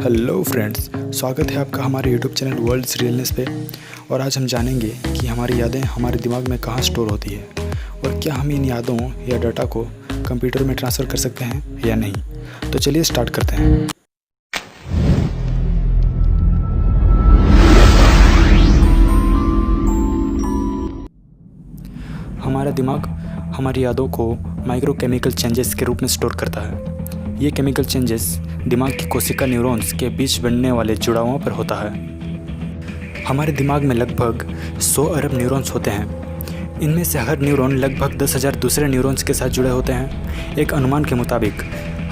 Hello friends, स्वागत है आपका हमारे यूट्यूब चैनल वर्ल्ड्स रियलनेस पे। और आज हम जानेंगे कि हमारी यादें हमारे दिमाग में कहाँ स्टोर होती है और क्या हम इन यादों या डाटा को कंप्यूटर में ट्रांसफ़र कर सकते हैं या नहीं। तो चलिए स्टार्ट करते हैं। हमारा दिमाग हमारी यादों को माइक्रोकेमिकल चेंजेस के रूप में स्टोर करता है। ये केमिकल चेंजेस दिमाग की कोशिका न्यूरॉन्स के बीच बनने वाले जुड़ावों पर होता है। हमारे दिमाग में लगभग 100 अरब न्यूरॉन्स होते हैं। इनमें से हर न्यूरॉन लगभग 10,000 दूसरे न्यूरॉन्स के साथ जुड़े होते हैं। एक अनुमान के मुताबिक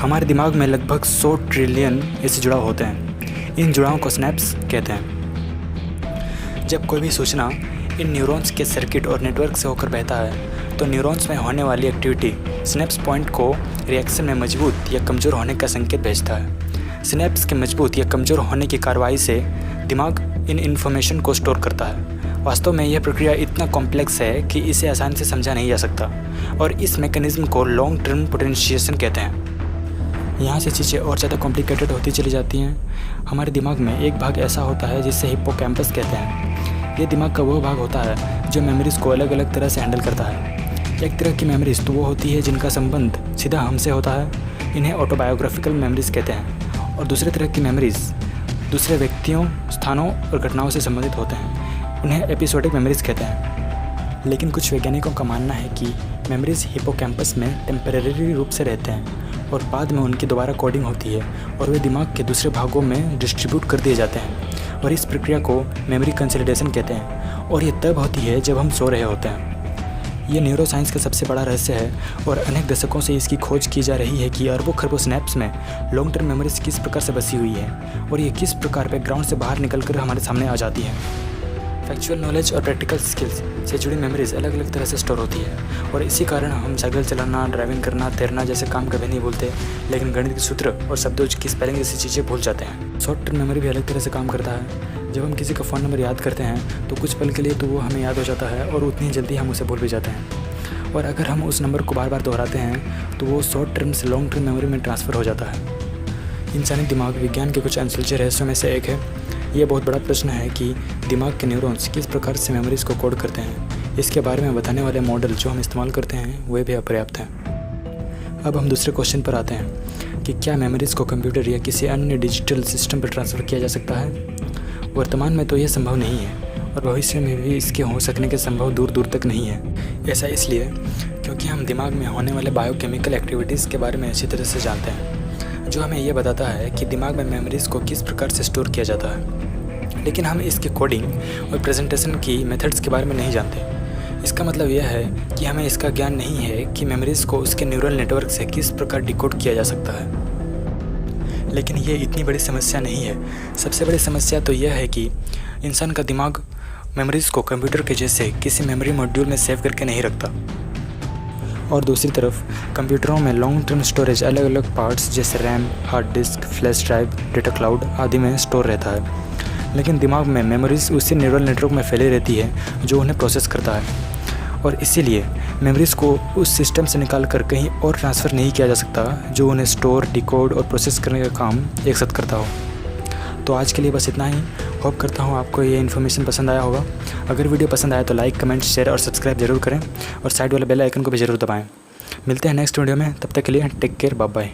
हमारे दिमाग में लगभग 100 ट्रिलियन ऐसे जुड़ाव होते हैं। इन जुड़ावों को स्नैप्स कहते हैं। जब कोई भी सूचना इन न्यूरॉन्स के सर्किट और नेटवर्क से होकर बहता है तो न्यूरॉन्स में होने वाली एक्टिविटी सिनेप्स पॉइंट को रिएक्शन में मजबूत या कमज़ोर होने का संकेत भेजता है। सिनेप्स के मजबूत या कमज़ोर होने की कार्रवाई से दिमाग इन इन्फॉर्मेशन को स्टोर करता है। वास्तव में यह प्रक्रिया इतना कॉम्प्लेक्स है कि इसे आसानी से समझा नहीं जा सकता और इस मैकेनिज्म को लॉन्ग टर्म पोटेंशिएशन कहते हैं। यहाँ से चीज़ें और ज़्यादा कॉम्प्लिकेटेड होती चली जाती हैं। हमारे दिमाग में एक भाग ऐसा होता है जिसे हिप्पोकैम्पस कहते हैं। ये दिमाग का वो भाग होता है जो मेमोरीज़ को अलग अलग तरह से हैंडल करता है। एक तरह की मेमोरीज़ तो वो होती है जिनका संबंध सीधा हमसे होता है, इन्हें ऑटोबायोग्राफिकल मेमोरीज़ कहते हैं। और दूसरे तरह की मेमोरीज़ दूसरे व्यक्तियों, स्थानों और घटनाओं से संबंधित होते हैं, उन्हें एपिसोडिक मेमोरीज़ कहते हैं। लेकिन कुछ वैज्ञानिकों का मानना है कि मेमोरीज़ हिप्पोकैम्पस में टेम्परेरी रूप से रहते हैं और बाद में उनकी दोबारा कोडिंग होती है और वे दिमाग के दूसरे भागों में डिस्ट्रीब्यूट कर दिए जाते हैं। और इस प्रक्रिया को मेमोरी कंसोलिडेशन कहते हैं और ये तब होती है जब हम सो रहे होते हैं। ये न्यूरोसाइंस का सबसे बड़ा रहस्य है और अनेक दशकों से इसकी खोज की जा रही है कि अरबों खरबों स्नैप्स में लॉन्ग टर्म मेमोरीज किस प्रकार से बसी हुई है और ये किस प्रकार बैकग्राउंड से बाहर निकलकर हमारे सामने आ जाती है। फैक्चुअल नॉलेज और प्रैक्टिकल स्किल्स से जुड़ी मेमोरीज अलग अलग तरह से स्टोर होती है और इसी कारण हम साइकिल चलाना, ड्राइविंग करना, तैरना जैसे काम कभी नहीं भूलते, लेकिन गणित के सूत्र और शब्दों की स्पेलिंग जैसी चीज़ें भूल जाते हैं। शॉर्ट टर्म मेमोरी भी अलग तरह से काम करता है। जब हम किसी का फ़ोन नंबर याद करते हैं तो कुछ पल के लिए तो वो हमें याद हो जाता है और उतनी जल्दी हम उसे भूल भी जाते हैं। और अगर हम उस नंबर को बार बार दोहराते हैं तो वो शॉर्ट टर्म से लॉन्ग टर्म मेमोरी में ट्रांसफ़र हो जाता है। इंसानी दिमाग विज्ञान के कुछ अनसुलझे रहस्यों में से एक है। ये बहुत बड़ा प्रश्न है कि दिमाग के न्यूरॉन्स किस प्रकार से मेमोरीज़ को कोड करते हैं। इसके बारे में बताने वाले मॉडल जो हम इस्तेमाल करते हैं वे भी अपर्याप्त हैं। अब हम दूसरे क्वेश्चन पर आते हैं कि क्या मेमोरीज़ को कंप्यूटर या किसी अन्य डिजिटल सिस्टम पर ट्रांसफ़र किया जा सकता है। वर्तमान में तो यह संभव नहीं है और भविष्य में भी इसके हो सकने के संभव दूर दूर तक नहीं है। ऐसा इसलिए क्योंकि हम दिमाग में होने वाले बायोकेमिकल एक्टिविटीज़ के बारे में अच्छी तरह से जानते हैं, जो हमें यह बताता है कि दिमाग में मेमोरीज़ को किस प्रकार से स्टोर किया जाता है। लेकिन हम इसके कोडिंग और प्रेजेंटेशन की मेथड्स के बारे में नहीं जानते। इसका मतलब यह है कि हमें इसका ज्ञान नहीं है कि मेमोरीज़ को उसके न्यूरल नेटवर्क से किस प्रकार डिकोड किया जा सकता है। लेकिन ये इतनी बड़ी समस्या नहीं है। सबसे बड़ी समस्या तो यह है कि इंसान का दिमाग मेमोरीज़ को कंप्यूटर के जैसे किसी मेमोरी मॉड्यूल में सेव करके नहीं रखता। और दूसरी तरफ कंप्यूटरों में लॉन्ग टर्म स्टोरेज अलग अलग पार्ट्स जैसे RAM, hard disk, flash drive, data cloud आदि में स्टोर रहता है। लेकिन दिमाग में मेमोरीज़ उसी न्यूरल नेटवर्क में फैली रहती है जो उन्हें प्रोसेस करता है और इसीलिए मेमोरीज़ को उस सिस्टम से निकाल कर कहीं और ट्रांसफ़र नहीं किया जा सकता जो उन्हें स्टोर, डिकोड और प्रोसेस करने का काम एक साथ करता हो। तो आज के लिए बस इतना ही। होप करता हूँ आपको ये इन्फॉर्मेशन पसंद आया होगा। अगर वीडियो पसंद आया तो लाइक, कमेंट, शेयर और सब्सक्राइब जरूर करें और साइड वाले बेल आइकन को भी जरूर दबाएं। मिलते हैं नेक्स्ट वीडियो में, तब तक के लिए टेक केयर, बाय बाय।